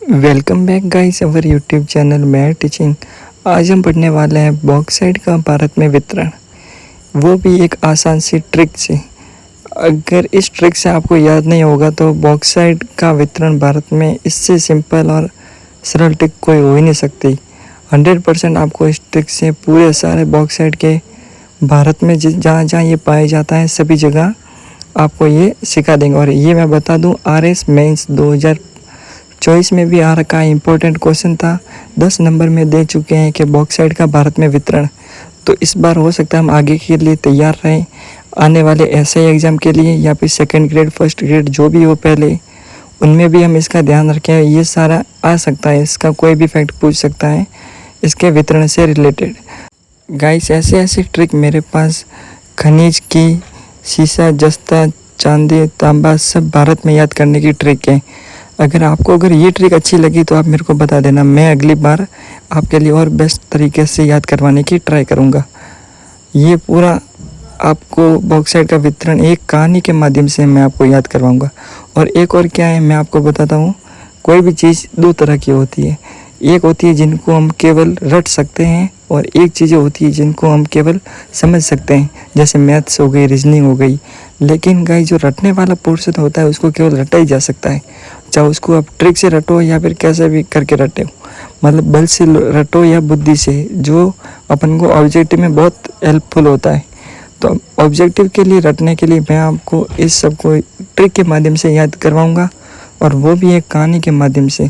Welcome back guys our YouTube channel math teaching. आज हम पढ़ने वाले हैं बॉक्साइट का भारत में वितरण, वो भी एक आसान सी ट्रिक से। अगर इस ट्रिक से आपको याद नहीं होगा तो बॉक्साइट का वितरण भारत में इससे सिंपल और सरल ट्रिक कोई हो ही नहीं सकती। 100% आपको इस ट्रिक से पूरे सारे बॉक्साइट के भारत में जहाँ जहाँ ये पाया जाता है सभी जगह आपको ये सिखा देंगे। और ये मैं बता दूँ, RS मेंस 2024 में भी आ रखा है, इम्पोर्टेंट क्वेश्चन था। 10 नंबर में दे चुके हैं कि बॉक्साइट का भारत में वितरण। तो इस बार हो सकता है हम आगे के लिए तैयार रहें, आने वाले SI एग्ज़ाम के लिए या फिर सेकंड ग्रेड फर्स्ट ग्रेड जो भी हो पहले, उनमें भी हम इसका ध्यान रखें। ये सारा आ सकता है, इसका कोई भी फैक्ट पूछ सकता है इसके वितरण से रिलेटेड। गाइस ऐसे ट्रिक मेरे पास खनिज की, शीशा, जस्ता, चांदी, तांबा सब भारत में याद करने की ट्रिक है। अगर ये ट्रिक अच्छी लगी तो आप मेरे को बता देना, मैं अगली बार आपके लिए और बेस्ट तरीके से याद करवाने की ट्राई करूँगा। ये पूरा आपको बॉक्साइट का वितरण एक कहानी के माध्यम से मैं आपको याद करवाऊँगा। और एक और क्या है मैं आपको बताता हूँ, कोई भी चीज़ दो तरह की होती है। एक होती है जिनको हम केवल रट सकते हैं और एक चीज़ें होती है जिनको हम केवल समझ सकते हैं, जैसे मैथ्स हो गई, रीजनिंग हो गई। लेकिन गाइस जो रटने वाला पोर्शन होता है उसको केवल रटा ही जा सकता है, चाहे उसको आप ट्रिक से रटो या फिर कैसे भी करके रटे हो, मतलब बल से रटो या बुद्धि से, जो अपन को ऑब्जेक्टिव में बहुत हेल्पफुल होता है। तो ऑब्जेक्टिव के लिए रटने के लिए मैं आपको इस सब को ट्रिक के माध्यम से याद करवाऊँगा, और वो भी एक कहानी के माध्यम से।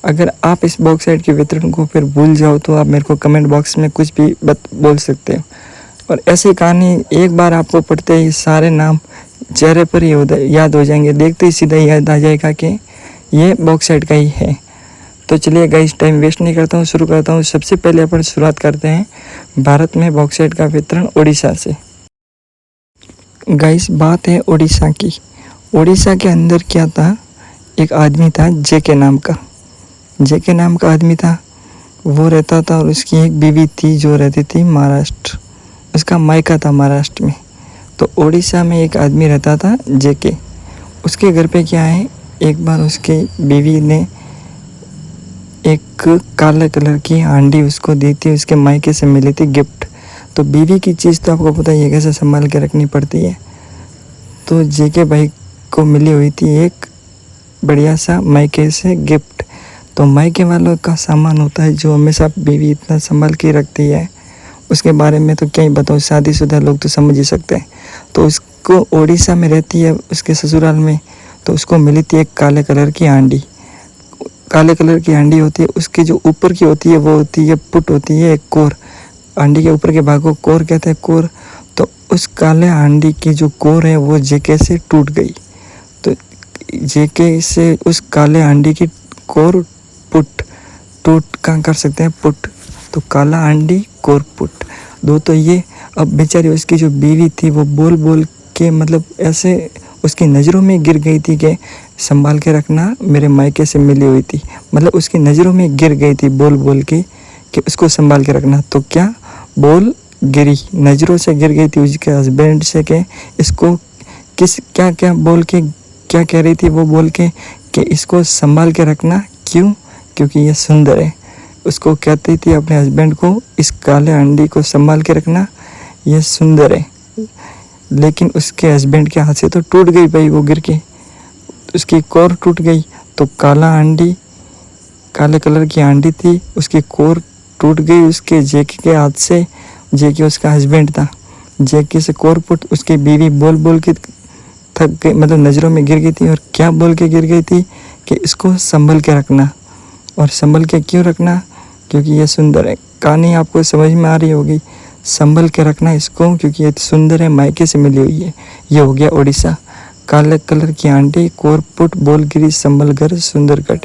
अगर आप इस बॉक्साइट के वितरण को फिर भूल जाओ तो आप मेरे को कमेंट बॉक्स में कुछ भी बोल सकते हो। और ऐसी कहानी एक बार आपको पढ़ते ही सारे नाम चेहरे पर ही याद हो जाएंगे, देखते ही सीधा याद आ जाएगा कि ये बॉक्साइट का ही है। तो चलिए गाइस टाइम वेस्ट नहीं करता हूँ, शुरू करता हूँ। सबसे पहले अपन शुरुआत करते हैं भारत में बॉक्साइट का वितरण उड़ीसा से। गाइस बात है उड़ीसा की। उड़ीसा के अंदर क्या था, एक आदमी था जेके नाम का आदमी था। वो रहता था और उसकी एक बीवी थी जो रहती थी महाराष्ट्र, उसका मायका था महाराष्ट्र में। तो उड़ीसा में एक आदमी रहता था जेके। उसके घर पे क्या है, एक बार उसके बीवी ने एक काले कलर की हांडी उसको दी थी, उसके मायके से मिली थी गिफ्ट। तो बीवी की चीज़ तो आपको पता ही है कैसे संभाल के रखनी पड़ती है। तो जेके भाई को मिली हुई थी एक बढ़िया सा मायके से गिफ्ट। तो मायके वालों का सामान होता है जो हमेशा बीवी इतना संभाल के रखती है, उसके बारे में तो क्या ही बताऊँ, शादीशुदा लोग तो समझ ही सकते हैं। तो उसको उड़ीसा में रहती है उसके ससुराल में, तो उसको मिली थी एक काले कलर की हांडी। काले कलर की हांडी होती है, उसके जो ऊपर की होती है वो होती है पुट, होती है एक कोर। हांडी के ऊपर के भाग को कोर कहते हैं, कोर। तो उस काले हांडी की जो कोर है वो जेके से टूट गई। तो जेके से उस काले हांडी की कोर पुट टूट कहाँ कर सकते हैं, पुट। तो काला हांडी कोर पुट दो। तो ये अब बेचारी उसकी जो बीवी थी वो बोल बोल के, मतलब ऐसे उसकी नज़रों में गिर गई थी कि संभाल के रखना, मेरे मायके से मिली हुई थी। मतलब उसकी नज़रों में गिर गई थी बोल बोल के कि उसको संभाल के रखना। तो क्या बोल गिरी, नज़रों से गिर गई थी उसके हस्बैंड से कि इसको क्या क्या बोल के क्या कह रही थी वो बोल के कि इसको संभाल के रखना। क्यों? क्योंकि ये सुंदर है। उसको कहती थी अपने हस्बैंड को, इस काले अंडी को संभाल के रखना, ये सुंदर है। लेकिन उसके हस्बैंड के हाथ से तो टूट गई भाई, वो गिर के उसकी कोर टूट गई। तो काला अंडी, काले कलर की अंडी थी, उसकी कोर टूट गई उसके जेके के हाथ से। जेके उसका हस्बैंड था, जेके से कोर पुट। उसकी बीवी बोल बोल के थक गई, मतलब नज़रों में गिर गई थी। और क्या बोल के गिर गई थी कि इसको संभल के रखना। और संभल के क्यों रखना? क्योंकि ये सुंदर है। कहानी आपको समझ में आ रही होगी, संभल के रखना इसको क्योंकि ये सुंदर है, मायके से मिली हुई है। ये हो गया उड़ीसा। काले कलर की आंटी, कोरपुट, बोलगिरी, संभलगढ़, सुंदरगढ़।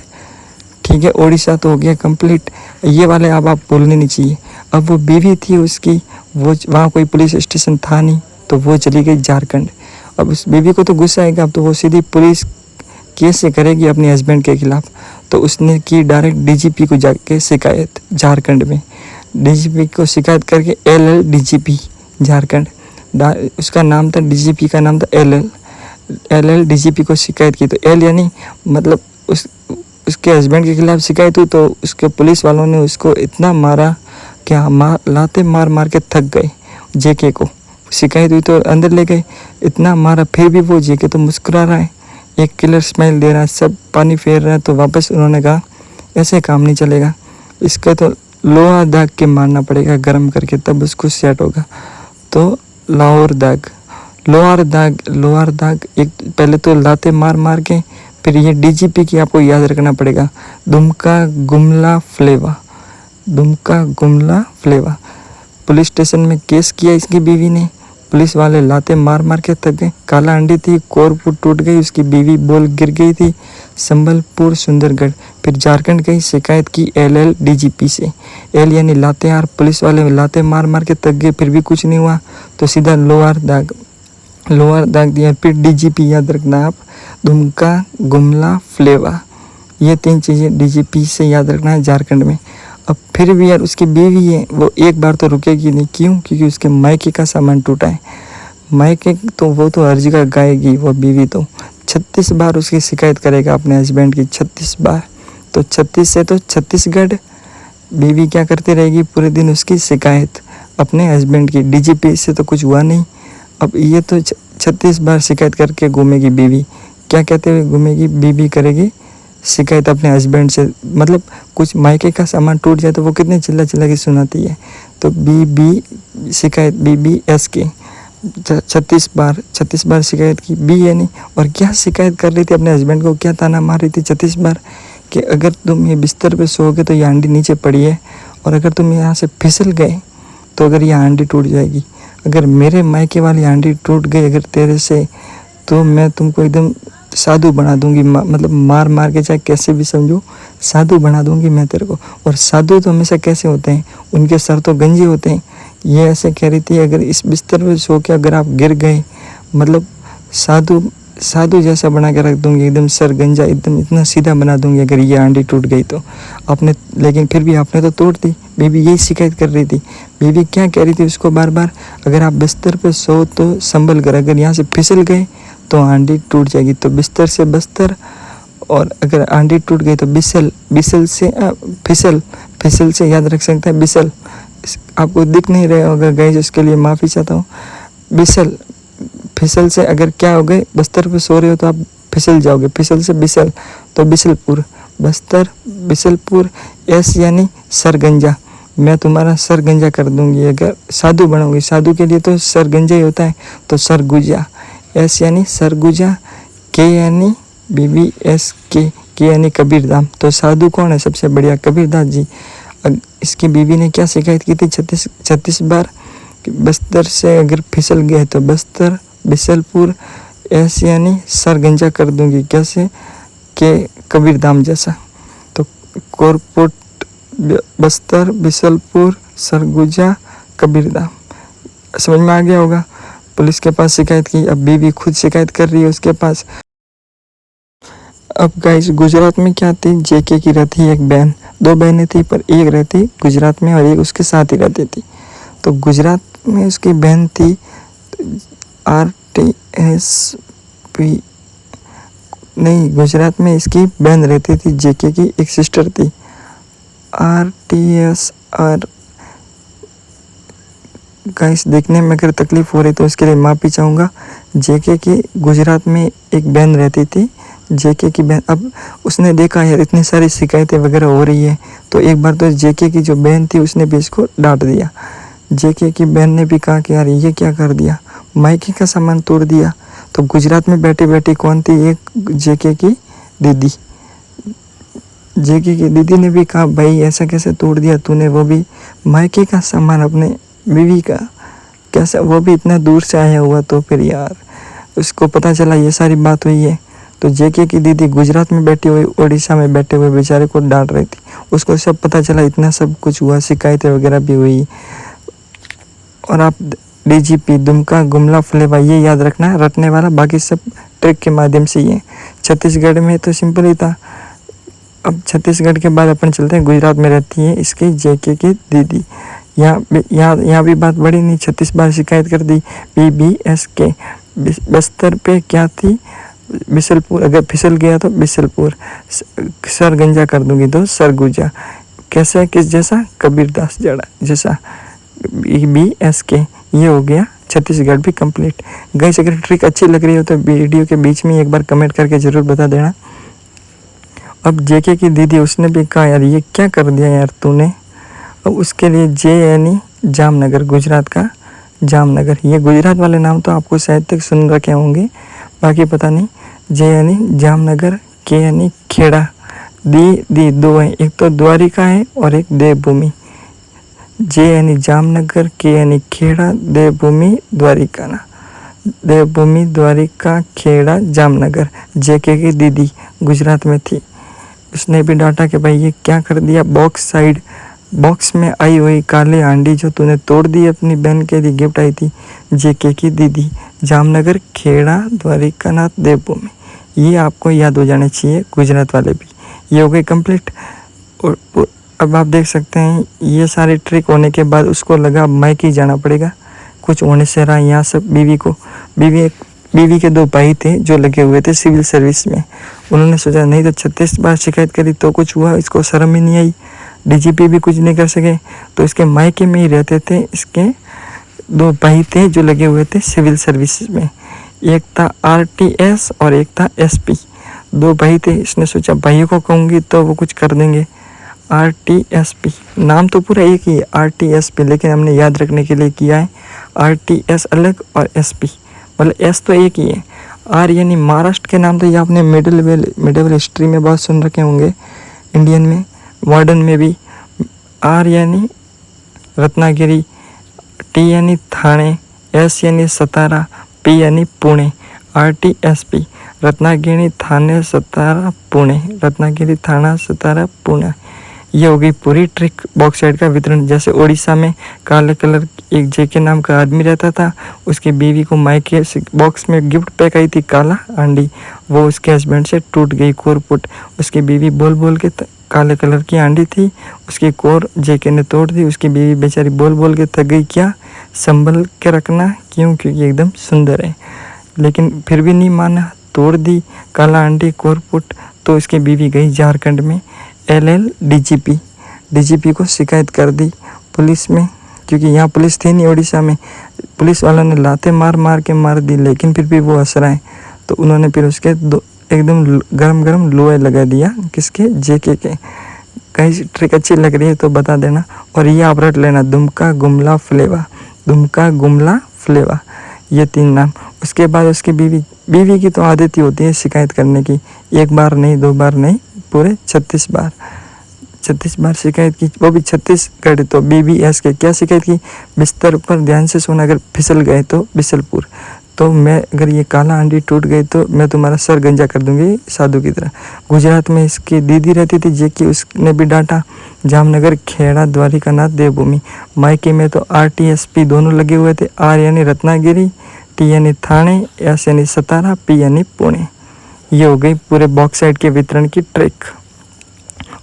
ठीक है, उड़ीसा तो हो गया कंप्लीट। ये वाले अब आप बोलने नहीं चाहिए। अब वो बीवी थी उसकी, वो वहाँ कोई पुलिस स्टेशन था नहीं, तो वो चली गई झारखंड। अब उस बीवी को तो गुस्सा आएगा, अब तो वो सीधी पुलिस केस से करेगी अपने हस्बैंड के खिलाफ। तो उसने की डायरेक्ट डीजीपी को जाके शिकायत झारखंड में। डीजीपी को शिकायत करके LL DGP झारखंड, उसका नाम था, डीजीपी का नाम था LL DGP को शिकायत की। तो L यानी मतलब उस उसके हस्बैंड के खिलाफ शिकायत हुई तो उसके पुलिस वालों ने उसको इतना मारा कि लाते मार मार के थक गए। जेके को शिकायत हुई तो अंदर ले गए, इतना मारा फिर भी वो जेके तो मुस्कुरा रहा है, एक किलर स्माइल दे रहा है, सब पानी फेर रहा है। तो वापस उन्होंने कहा ऐसे काम नहीं चलेगा, इसका तो लोहा दाग के मारना पड़ेगा गर्म करके, तब उसको सेट होगा। तो लोहार दाग एक पहले तो लाते मार मार के, फिर ये डीजीपी की आपको याद रखना पड़ेगा, दुमका गुमला फ्लेवा। पुलिस स्टेशन में केस किया इसकी बीवी ने, पुलिस वाले लाते मार मार के थक गए। काला अंडी थी, कोरपुर टूट गई, उसकी बीवी बोल गिर गई थी। संबलपुर सुंदरगढ़, फिर झारखंड गई, शिकायत की एल डीजीपी से। एल यानी लातेहार, पुलिस वाले लाते मार मार के थक गए फिर भी कुछ नहीं हुआ तो सीधा लोहार दाग दिया। फिर डीजीपी याद रखना आप, दुमका गुमला फ्लेवा, ये 3 चीज़ें डीजीपी से याद रखना है झारखंड में। अब फिर भी यार उसकी बीवी है, वो एक बार तो रुकेगी नहीं, क्यों? क्योंकि उसके मायके का सामान टूटा है। मायके तो वो तो हर जगह गाएगी वो बीवी, तो 36 बार उसकी शिकायत करेगा अपने हस्बैंड की, 36 बार। तो 36 से तो छत्तीसगढ़ बीवी क्या करती रहेगी पूरे दिन, उसकी शिकायत अपने हस्बैंड की। डीजीपी से तो कुछ हुआ नहीं, अब ये तो 36 बार शिकायत करके घूमेगी बीवी। क्या कहते हुए घूमेगी बीवी, करेगी शिकायत अपने हस्बैंड से। मतलब कुछ मायके का सामान टूट जाए तो वो कितने चिल्ला के सुनाती है। तो बीबी शिकायत, BBS के 36 बार शिकायत की, बी यानी। और क्या शिकायत कर रही थी अपने हस्बैंड को, क्या ताना मार रही थी 36 बार कि अगर तुम ये बिस्तर पे सोओगे तो ये हांडी नीचे पड़ी है, और अगर तुम यहाँ से फिसल गए तो अगर ये हांडी टूट जाएगी। अगर मेरे मायके वाली हांडी टूट गई अगर तेरे से, तो मैं तुमको एकदम साधु बना दूंगी, मतलब मार मार के चाहे कैसे भी समझो, साधु बना दूंगी मैं तेरे को। और साधु तो हमेशा कैसे होते हैं, उनके सर तो गंजे होते हैं। ये ऐसे कह रही थी अगर इस बिस्तर पे सो के अगर आप गिर गए, मतलब साधु जैसा बना के रख दूंगी, एकदम सर गंजा, एकदम इतना सीधा बना दूंगी अगर ये हांडी टूट गई तो। आपने, लेकिन फिर भी आपने तो तोड़ दी। बीबी यही शिकायत कर रही थी। बीबी क्या कह रही थी उसको बार बार, अगर आप बिस्तर पे सो तो संभल कर, अगर यहाँ से फिसल गए तो हांडी टूट जाएगी। तो बिस्तर से बस्तर, और अगर हांडी टूट गई तो बिसल से फिसल से याद रख सकते हैं बिसल। आपको दिख नहीं रहा होगा गाइस, उसके लिए माफ़ी चाहता हूँ। फिसल से अगर क्या हो गए, बस्तर पे सो रहे हो तो आप फिसल जाओगे, फिसल से बिसल, तो बिसलपुर, बस्तर बिसलपुर। एस यानी सरगंजा, मैं तुम्हारा सर गंजा कर दूंगी अगर साधु बनाऊंगी। साधु के लिए तो सर गंजा ही होता है, तो सरगुजा। एस यानी सरगुजा। के यानी BBS के यानी कबीरदाम। तो साधु कौन है सबसे बढ़िया, कबीरदास जी। इसकी बीवी ने क्या शिकायत की थी 36 बार, बस्तर से अगर फिसल गए तो बस्तर बिसलपुर। एस यानी सर गंजा कर दूंगी, कैसे, के कबीरदाम जैसा। तो कोरपुट, बस्तर, बिसलपुर, सरगुजा, कबीरदाम। समझ में आ गया होगा। पुलिस के पास शिकायत की, अब बीवी खुद शिकायत कर रही है उसके पास। अब गाइस गुजरात में क्या थी, जेके की रहती एक बहन, 2 बहनें थी पर एक रहती गुजरात में और एक उसके साथ ही रहती थी। तो गुजरात में उसकी बहन थी RTSP, नहीं, गुजरात में इसकी बहन रहती थी, जेके की एक सिस्टर थी RTSR। गाइस देखने में अगर तकलीफ हो रही तो उसके लिए माफ़ी चाहूँगा। जेके की गुजरात में एक बहन रहती थी, जेके की बहन। अब उसने देखा यार इतनी सारी शिकायतें वगैरह हो रही है, तो एक बार तो जेके की जो बहन थी उसने भी इसको डांट दिया। जेके की बहन ने भी कहा कि यार ये क्या कर दिया, मायके का सामान तोड़ दिया। तो गुजरात में बैठी बैठी कौन थी, एक जेके की दीदी। जेके की दीदी ने भी कहा भाई ऐसा कैसे तोड़ दिया तूने, वो भी मायके का सामान अपने बीवी का, कैसा, वो भी इतना दूर से आया हुआ। तो फिर यार उसको पता चला ये सारी बात हुई है। तो जेके की दीदी गुजरात में बैठी हुई, उड़ीसा में बैठे हुए बेचारे को डांट रही थी। उसको सब पता चला, इतना सब कुछ हुआ, शिकायतें वगैरह भी हुई। और आप डीजीपी दुमका गुमला फ्लेवा ये याद रखना, रटने वाला, बाकी सब ट्रिक के माध्यम से ही है। छत्तीसगढ़ में तो सिंपल ही था। अब छत्तीसगढ़ के बाद अपन चलते हैं, गुजरात में रहती है इसकी जेके की दीदी। यहाँ भी बात बड़ी नहीं, 36 बार शिकायत कर दी। BBS के बस्तर पे क्या थी, बिसलपुर, अगर फिसल गया तो बिसलपुर, सर गंजा कर दूंगी तो सरगुजा। कैसा है, किस जैसा, कबीरदास जड़ा जैसा, BSK। ये हो गया छत्तीसगढ़ भी कंप्लीट। गाइस अगर ट्रिक अच्छी लग रही हो तो वीडियो के बीच में एक बार कमेंट करके ज़रूर बता देना। अब JK की दीदी, उसने भी कहा यार ये क्या कर दिया यार तूने। अब उसके लिए JNE जामनगर, गुजरात का जामनगर। ये गुजरात वाले नाम तो आपको शायद तक सुन रखे होंगे, बाकी पता नहीं। JNE Jamnagar, KNE Kheda. दी दो है, एक तो द्वारिका है और एक देवभूमि। JNE जामनगर, KNE खेड़ा, देवभूमि द्वारिका ना, देवभूमि द्वारिका खेड़ा जामनगर। JK की दीदी गुजरात में थी, उसने भी डांटा कि भाई ये क्या कर दिया। बॉक्स में आई हुई काली आंडी जो तूने तोड़ दी, अपनी बहन के लिए गिफ्ट आई थी। JK की दीदी जामनगर, खेड़ा, द्वारिकानाथ, देवभूमि। ये आपको याद हो जाने चाहिए, गुजरात वाले भी। ये हो गए कंप्लीट। और अब आप देख सकते हैं ये सारे ट्रिक होने के बाद उसको लगा मायके जाना पड़ेगा, कुछ होने से रहा यहाँ सब। बीवी के 2 भाई थे जो लगे हुए थे सिविल सर्विस में। उन्होंने सोचा नहीं तो 36 बार शिकायत करी तो कुछ हुआ, इसको शर्म ही नहीं आई। DGP भी कुछ नहीं कर सके, तो इसके मायके में ही रहते थे। इसके 2 भाई थे जो लगे हुए थे सिविल सर्विस में, एक था RTS और एक था SP। 2 भाई थे। इसने सोचा भाइयों को कहूँगी तो वो कुछ कर देंगे। RTSP, नाम तो पूरा एक ही है RTSP, लेकिन हमने याद रखने के लिए किया है RTS अलग और SP, मतलब S तो एक ही है। R यानी महाराष्ट्र के नाम तो ये आपने मिडिल हिस्ट्री में बहुत सुन रखे होंगे, इंडियन में, मॉडर्न में भी। R यानी रत्नागिरी, T यानी थाने, S यानी सतारा, P यानी पुणे। RTSP, रत्नागिरी, थाने, सतारा, पुणे। रत्नागिरी, थाना, सतारा, पुणे। ये हो गई पूरी ट्रिक। बॉक्साइड का वितरण, जैसे उड़ीसा में काले कलर एक JK नाम का आदमी रहता था, उसकी बीवी को मायके से बॉक्स में गिफ्ट पैक आई थी काला आंडी, वो उसके हस्बैंड से टूट गई कोरपुट। उसकी बीवी बोल बोल के काले कलर की आंडी थी, उसकी कोर JK ने तोड़ दी। उसकी बीवी बेचारी बोल बोल के थक गई, क्या संभल के रखना, क्यों, क्योंकि एकदम सुंदर है। लेकिन फिर भी नहीं माना, तोड़ दी काला आंडी कोरपुट। तो उसकी बीवी गई झारखंड में DGP को शिकायत कर दी पुलिस में, क्योंकि यहाँ पुलिस थी नहीं उड़ीसा में। पुलिस वालों ने लाते मार के मार दी, लेकिन फिर भी वो हंस रहा है। तो उन्होंने फिर उसके एकदम गरम लोहे लगा दिया, किसके, JK के। कहीं ट्रिक अच्छी लग रही है तो बता देना। और ये आप रट लेना, दुमका गुमला फ्लेवा, ये 3 नाम। उसके बाद उसकी बीवी की तो आदत ही होती है शिकायत करने की, 1 बार नहीं 2 बार नहीं, पूरे 36 बार शिकायत की, वो भी छत्तीसगढ़। तो BBS के क्या शिकायत की, बिस्तर पर ध्यान से सोना, अगर फिसल गए तो बिसलपुर। तो मैं, अगर ये काला आंडी टूट गई तो मैं तुम्हारा सर गंजा कर दूंगी साधु की तरह। गुजरात में इसकी दीदी रहती थी JK, उसने भी डांटा। जामनगर, खेड़ा, द्वारिकानाथ, देवभूमि। मायके में तो RTSP दोनों लगे हुए थे। R यानी रत्नागिरी, T यानी थाने, S यानी सतारा, P यानी पुणे। ये हो गई पूरे बॉक्साइड के वितरण की ट्रिक।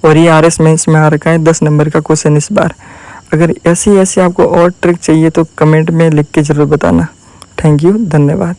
और ये RS मेंस में आ रखा है 10 नंबर का क्वेश्चन इस बार। अगर ऐसी आपको और ट्रिक चाहिए तो कमेंट में लिख के ज़रूर बताना। थैंक यू, धन्यवाद।